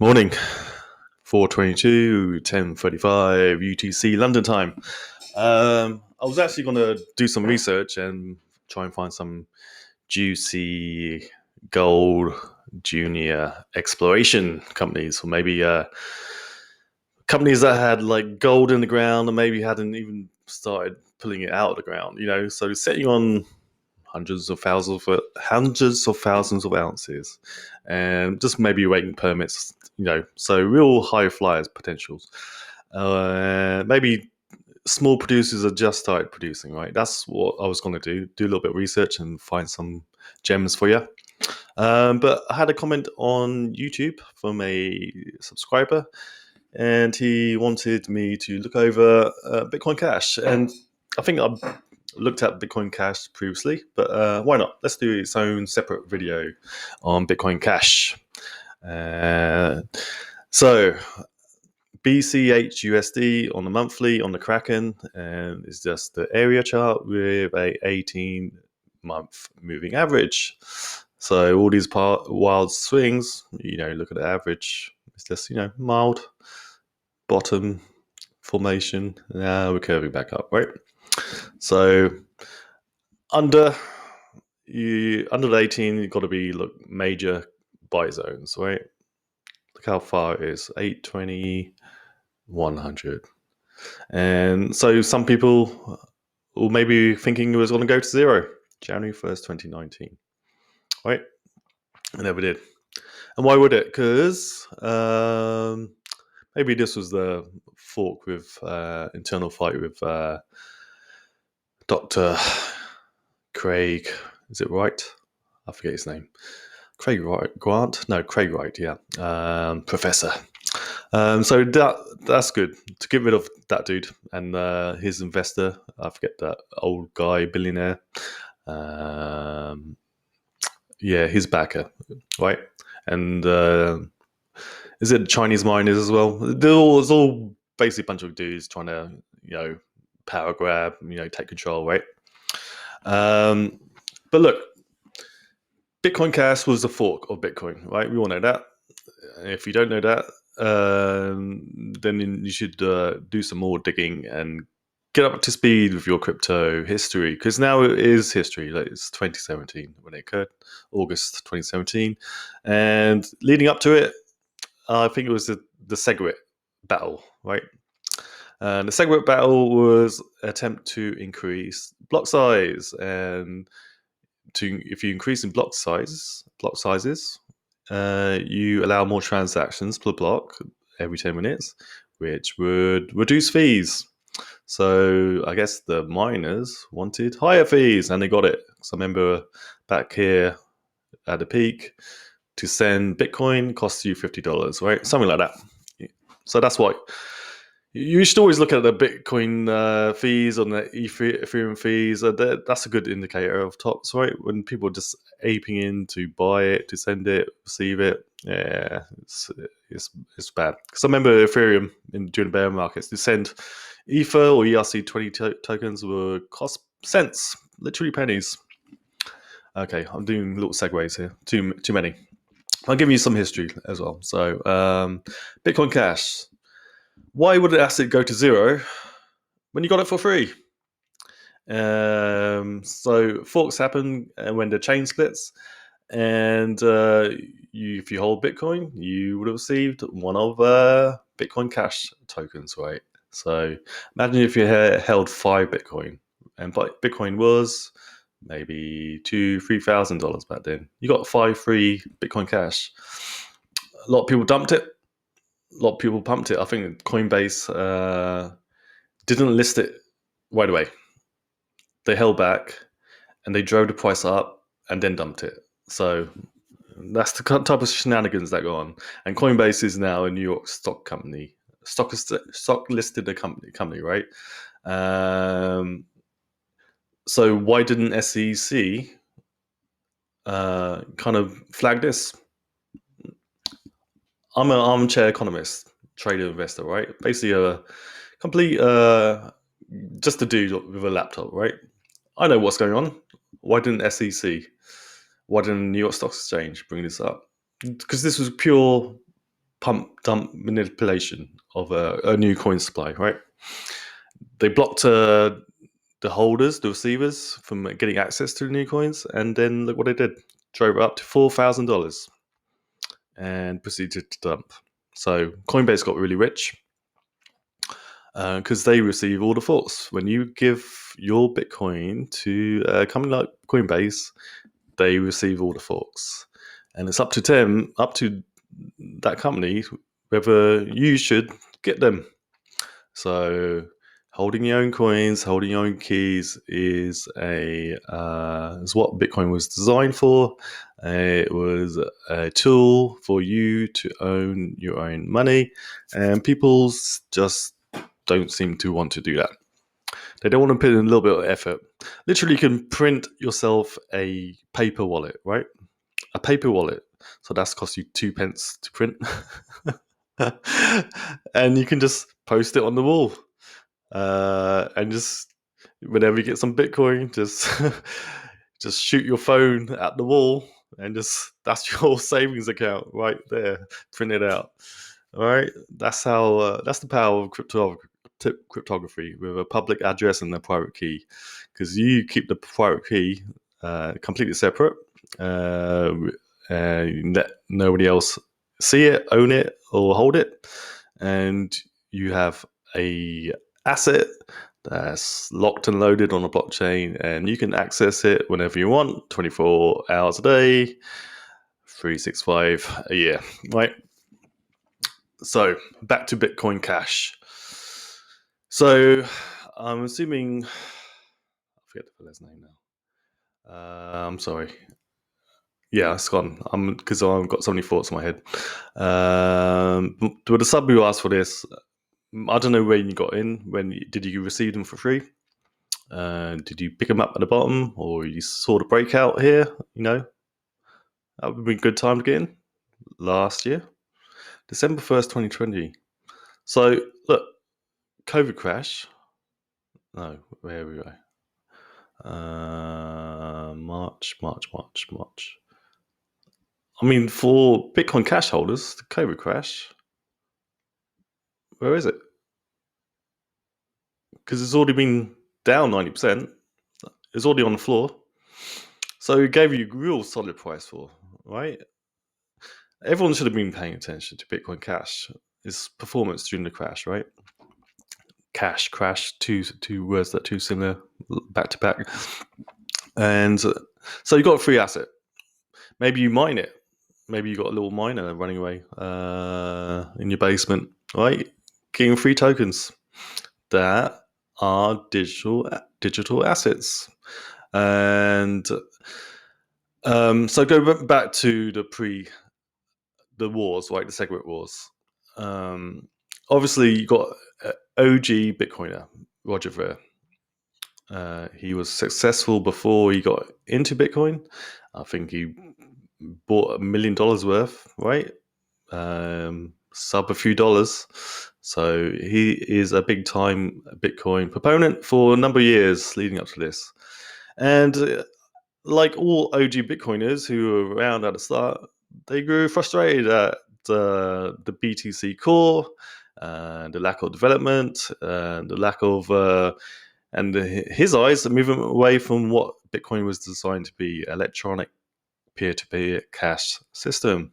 Morning, 4:22, 10:35 UTC London time. I was actually going to do some research and try and find some juicy gold junior exploration companies, or maybe companies that had like gold in the ground and maybe hadn't even started pulling it out of the ground. So sitting on hundreds of thousands of ounces, and just maybe waiting permits. So real high flyers potentials. Maybe small producers are just started producing. Right, that's what I was going to do. Do a little bit of research and find some gems for you. But I had a comment on YouTube from a subscriber, and he wanted me to look over Bitcoin Cash. And I think I've looked at Bitcoin Cash previously, but why not? Let's do its own separate video on Bitcoin Cash. So BCHUSD on the monthly on the Kraken, and it's just the area chart with a 18-month moving average. So all these wild swings, look at the average. It's just mild bottom formation. Now we're curving back up, right? So under the 18, you've got to be major buy zones, right? Look how far it is, 820, 100. And so some people will maybe thinking it was going to go to zero, January 1st, 2019, right? It never did. And why would it? Because maybe this was the fork with internal fight with Dr. Craig, is it right? I forget his name. Craig Grant? No, Craig Wright, yeah. Professor. So that's good. To get rid of that dude and his investor, I forget that old guy, billionaire. His backer, right? And is it Chinese miners as well? It's all basically a bunch of dudes trying to, power grab, take control, right? But look, Bitcoin Cash was a fork of Bitcoin, right? We all know that. If you don't know that, then you should do some more digging and get up to speed with your crypto history, because now it is history. Like, it's 2017 when it occurred, August 2017, and leading up to it, I think it was the SegWit battle, right? And the SegWit battle was an attempt to increase block size, and if you increase in block sizes, you allow more transactions per block every 10 minutes, which would reduce fees. So I guess the miners wanted higher fees, and they got it. So I remember back here at the peak, to send Bitcoin costs you $50, right? Something like that. So that's why you should always look at the Bitcoin fees on the Ethereum fees. That's a good indicator of tops, right? When people are just aping in to buy it, to send it, receive it, yeah, it's bad. Because I remember Ethereum during the bear markets, to send Ether or ERC20 tokens were cost cents, literally pennies. Okay, I'm doing little segues here. Too many. I'll give you some history as well. So Bitcoin Cash. Why would an asset go to zero when you got it for free? So forks happen when the chain splits, and if you hold Bitcoin, you would have received one of Bitcoin Cash tokens, right? So imagine if you held 5 Bitcoin, and Bitcoin was maybe $2,000-$3,000 back then. You got 5 free Bitcoin Cash. A lot of people dumped it. A lot of people pumped it. I think Coinbase didn't list it right away. They held back, and they drove the price up and then dumped it. So that's the type of shenanigans that go on. And Coinbase is now a New York stock company, stock listed company, right? So why didn't SEC kind of flag this? I'm an armchair economist, trader, investor, right? Basically a complete, just a dude with a laptop, right? I know what's going on. Why didn't SEC, why didn't New York Stock Exchange bring this up? Because this was pure pump dump manipulation of a new coin supply, right? They blocked the holders, the receivers, from getting access to the new coins, and then look what they did: drove it up to $4,000 and proceeded to dump. So Coinbase got really rich because they receive all the forks. When you give your Bitcoin to a company like Coinbase, they receive all the forks, and it's up to them, up to that company, whether you should get them. So holding your own coins, holding your own keys is is what Bitcoin was designed for. It was a tool for you to own your own money, and people just don't seem to want to do that. They don't want to put in a little bit of effort. Literally, you can print yourself a paper wallet, right? A paper wallet. So that's cost you 2 pence to print. And you can just post it on the wall. And just whenever you get some Bitcoin, just just shoot your phone at the wall, and just that's your savings account right there, print it out. All right, that's how. That's the power of cryptography with a public address and a private key, because you keep the private key completely separate. Let nobody else see it, own it, or hold it, and you have a asset that's locked and loaded on a blockchain, and you can access it whenever you want, 24 hours a day, 365 a year, right? So back to Bitcoin Cash. So I'm assuming, I forget the fella's name now. I'm sorry. Yeah, it's gone. Because I've got so many thoughts in my head. But the sub who asked for this, I don't know when you got in. Did you receive them for free? Did you pick them up at the bottom, or you saw the breakout here? You know, that would be a good time to get in. Last year, December 1st, 2020. So look, COVID crash. No, where are we go? March. I mean, for Bitcoin Cash holders, the COVID crash. Where is it? Because it's already been down 90%. It's already on the floor. So it gave you a real solid price for, right? Everyone should have been paying attention to Bitcoin Cash. Its performance during the crash, right? Cash, crash, two words that are too similar, back to back. And so you got a free asset. Maybe you mine it. Maybe you got a little miner running away in your basement, right? Getting free tokens that are digital assets. And so go back to the wars, right? The Segwit wars. Obviously, you got OG Bitcoiner Roger Ver. He was successful before he got into Bitcoin. I think he bought $1 million worth, right? Sub a few dollars. So he is a big time Bitcoin proponent for a number of years leading up to this. And like all OG Bitcoiners who were around at the start, they grew frustrated at the BTC core, the lack of development, the lack of, and his eyes are moving away from what Bitcoin was designed to be: electronic peer-to-peer cash system.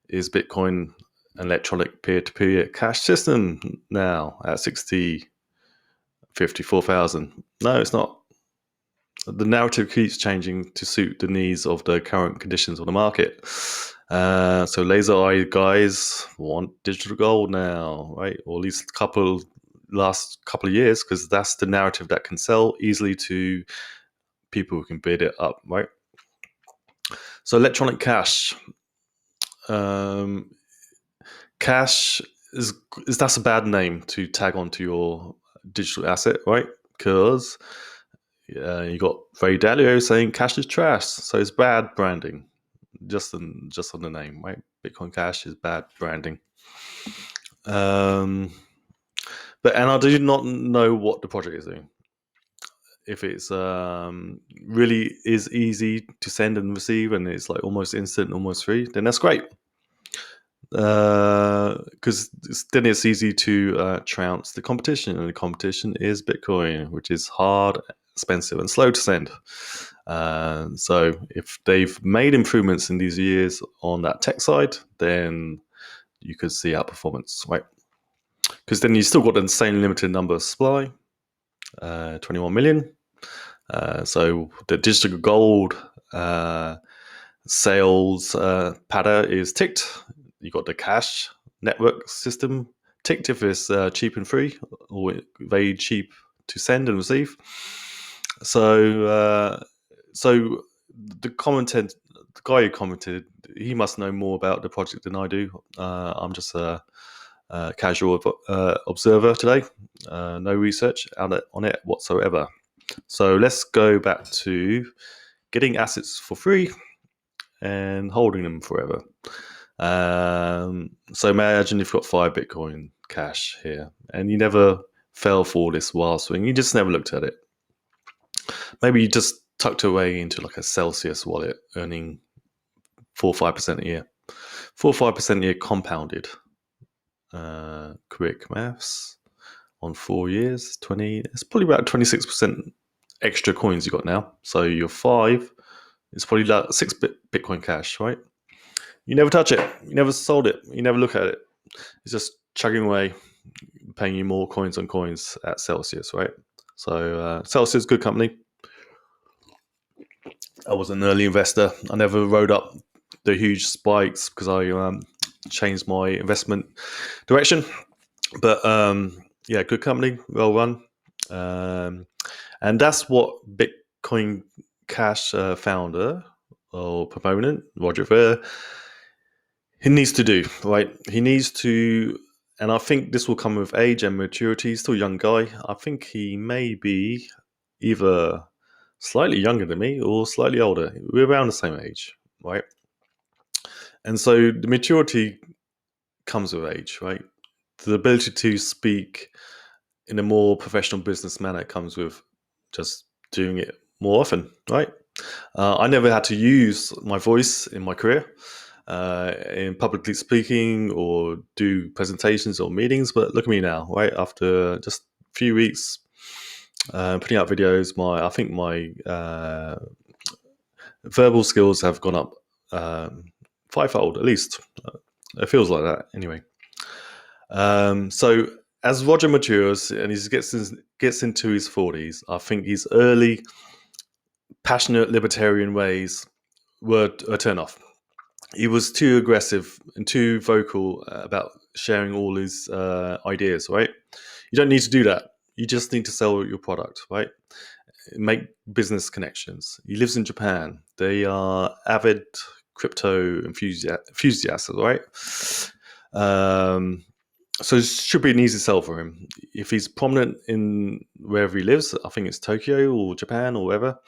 Is Bitcoin an electronic peer-to-peer cash system now at 54,000? No, it's not. The narrative keeps changing to suit the needs of the current conditions of the market. So laser eye guys want digital gold now, right? Or at least last couple of years, because that's the narrative that can sell easily to people who can bid it up, right? So electronic cash. Cash is that's a bad name to tag onto your digital asset, right? Because you got Ray Dalio saying cash is trash, so it's bad branding. Just on the name, right? Bitcoin Cash is bad branding. And I do not know what the project is doing. If it's really is easy to send and receive, and it's like almost instant, almost free, then that's great. because then it's easy to trounce the competition, and the competition is Bitcoin, which is hard, expensive, and slow to send. So if they've made improvements in these years on that tech side, then you could see outperformance, right? Because then you still got the same limited number of supply, 21 million. So the digital gold sales pattern is ticked. You got the cash network system ticked if it's cheap and free, or very cheap to send and receive. So the guy who commented, he must know more about the project than I do. I'm just a casual observer today. No research on it whatsoever. So let's go back to getting assets for free and holding them forever. So imagine you've got 5 Bitcoin cash here, and you never fell for this wild swing. You just never looked at it. Maybe you just tucked away into like a Celsius wallet, earning 4 or 5% a year. 4 or 5% a year compounded. Quick maths on 4 years, 20. It's probably about 26% extra coins you got now. So your 5 is probably like 6 Bitcoin cash, right? You never touch it. You never sold it. You never look at it. It's just chugging away, paying you more coins on coins at Celsius, right? So Celsius, good company. I was an early investor. I never rode up the huge spikes because I changed my investment direction. But yeah, good company, well run. And that's what Bitcoin Cash founder or proponent, Roger Ver, he needs to do, right? He needs to, and I think this will come with age and maturity. He's still a young guy. I think he may be either slightly younger than me or slightly older. We're around the same age, right? And so the maturity comes with age, right? The ability to speak in a more professional business manner comes with just doing it more often, right? I never had to use my voice in my career in publicly speaking or do presentations or meetings, but look at me now, right? After just a few weeks putting out videos, I think my verbal skills have gone up fivefold at least. It feels like that anyway. So as Roger matures and he gets into his 40s, I think his early passionate libertarian ways were a turn off. He was too aggressive and too vocal about sharing all his ideas, right? You don't need to do that. You just need to sell your product, right? Make business connections. He lives in Japan. They are avid crypto enthusiasts, right? So it should be an easy sell for him. If he's prominent in wherever he lives, I think it's Tokyo or Japan or wherever,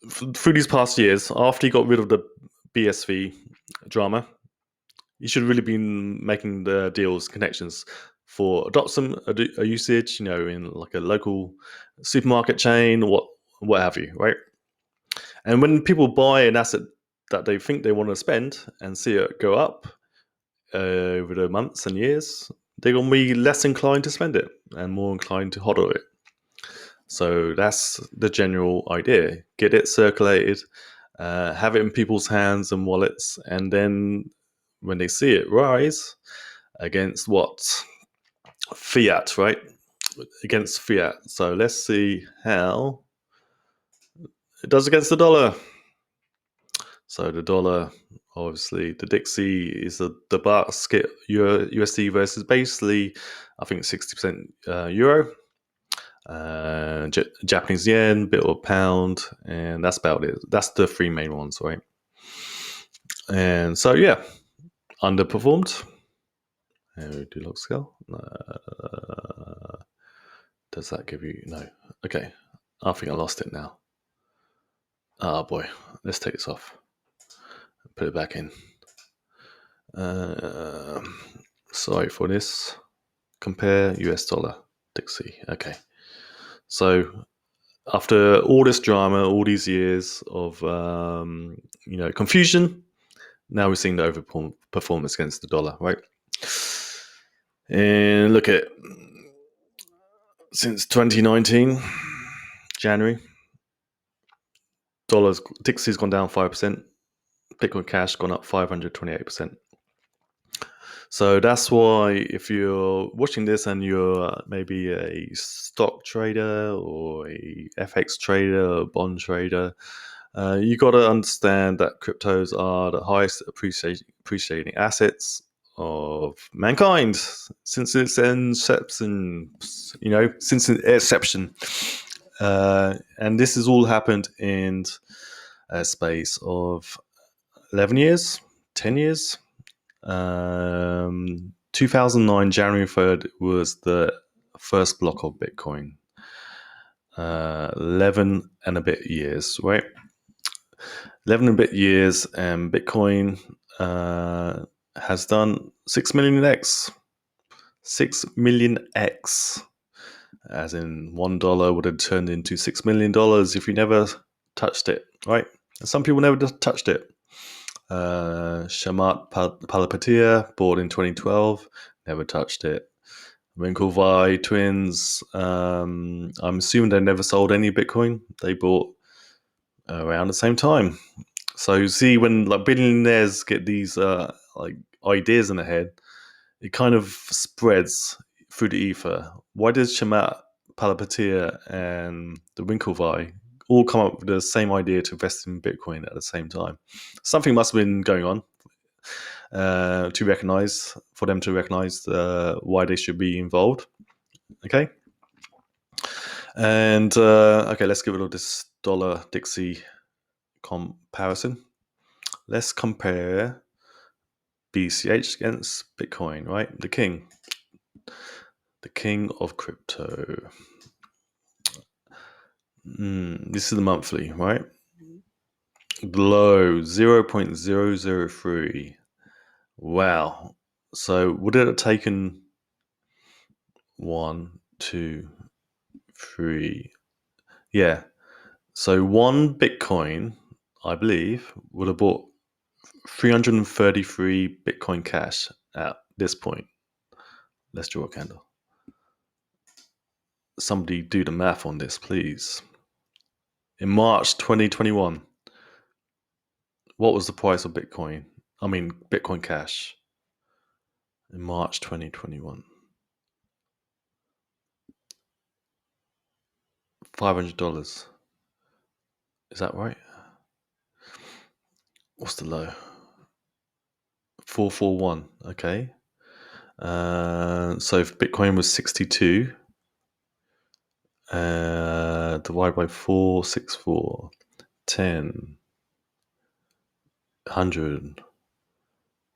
through these past years, after he got rid of the BSV drama, he should really been making the deals, connections for adoption, a usage, in like a local supermarket chain, what have you, right? And when people buy an asset that they think they want to spend and see it go up over the months and years, they're going to be less inclined to spend it and more inclined to hodl it. So that's the general idea. Get it circulated, have it in people's hands and wallets, and then when they see it rise against what? Fiat, right? Against fiat. So let's see how it does against the dollar. So the dollar, obviously, the Dixie is the basket USD versus basically, I think 60% euro. Japanese yen, bit of pound, and that's about it. That's the 3 main ones, right? And so, yeah, underperformed. Do log scale. Does that give you no? Okay, I think I lost it now. Oh boy, let's take this off. Put it back in. Sorry for this. Compare US dollar Dixie. Okay, so after all this drama, all these years of confusion, Now we're seeing the overperformance against the dollar, right? And look at since 2019 January, Dixie's gone down 5%. Bitcoin Cash gone up 528%. So that's why if you're watching this and you're maybe a stock trader or a FX trader or bond trader, you got to understand that cryptos are the highest appreciating assets of mankind since its inception. Since its inception, and this has all happened in a space of 11 years, 10 years. 2009, January 3rd was the first block of Bitcoin. 11 and a bit years, right? 11 and a bit years, and Bitcoin has done 6 million X. 6 million X. As in $1 would have turned into $6 million if you never touched it, right? And some people never touched it. Shamat Palihapitiya, bought in 2012, never touched it. Winklevi twins, I'm assuming they never sold any Bitcoin. They bought around the same time. So you see, when like billionaires get these like ideas in their head, it kind of spreads through the ether. Why does Shamat Palihapitiya and the Winklevi all come up with the same idea to invest in Bitcoin at the same time? Something must have been going on for them to recognize why they should be involved. Okay. And okay, let's give it all this dollar Dixie comparison. Let's compare BCH against Bitcoin, right? The king of crypto. This is the monthly, right? Low 0.003. Wow. So would it have taken 1, 2, 3? Yeah. So one Bitcoin, I believe, would have bought 333 Bitcoin Cash at this point. Let's draw a candle. Somebody do the math on this, please. In March 2021, what was the price of Bitcoin? I mean, Bitcoin Cash. In March 2021. $500. Is that right? What's the low? 441. Okay. So if Bitcoin was 62, divided by 464, 10, 100,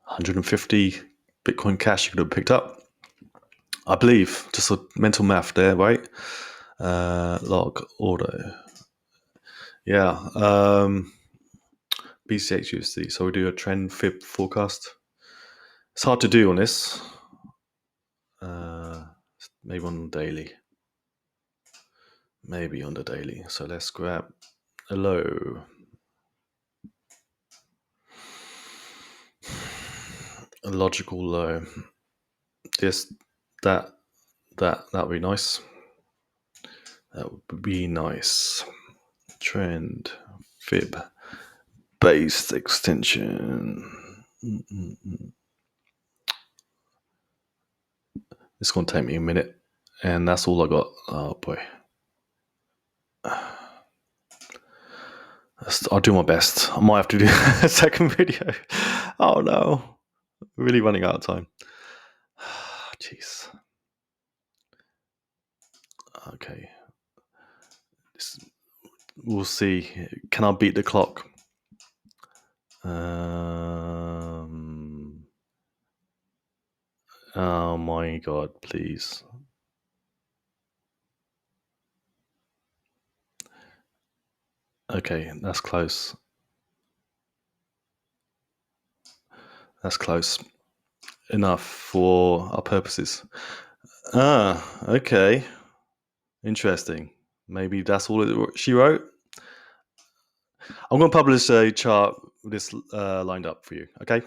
150 Bitcoin Cash you could have picked up. I believe, just a mental math there, right? Log auto. Yeah. BCH USD. So we do a trend fib forecast. It's hard to do on this. Maybe on the daily. So let's grab a low. A logical low. Yes, that would be nice. That would be nice. Trend fib based extension. It's going to take me a minute, and that's all I got. Oh boy. I'll do my best. I might have to do a second video. Oh no. Really running out of time. Jeez. Okay. We'll see. Can I beat the clock? Oh my god, please. Okay, that's close. That's close. Enough for our purposes. Okay. Interesting. Maybe that's all she wrote. I'm going to publish a chart this lined up for you. Okay.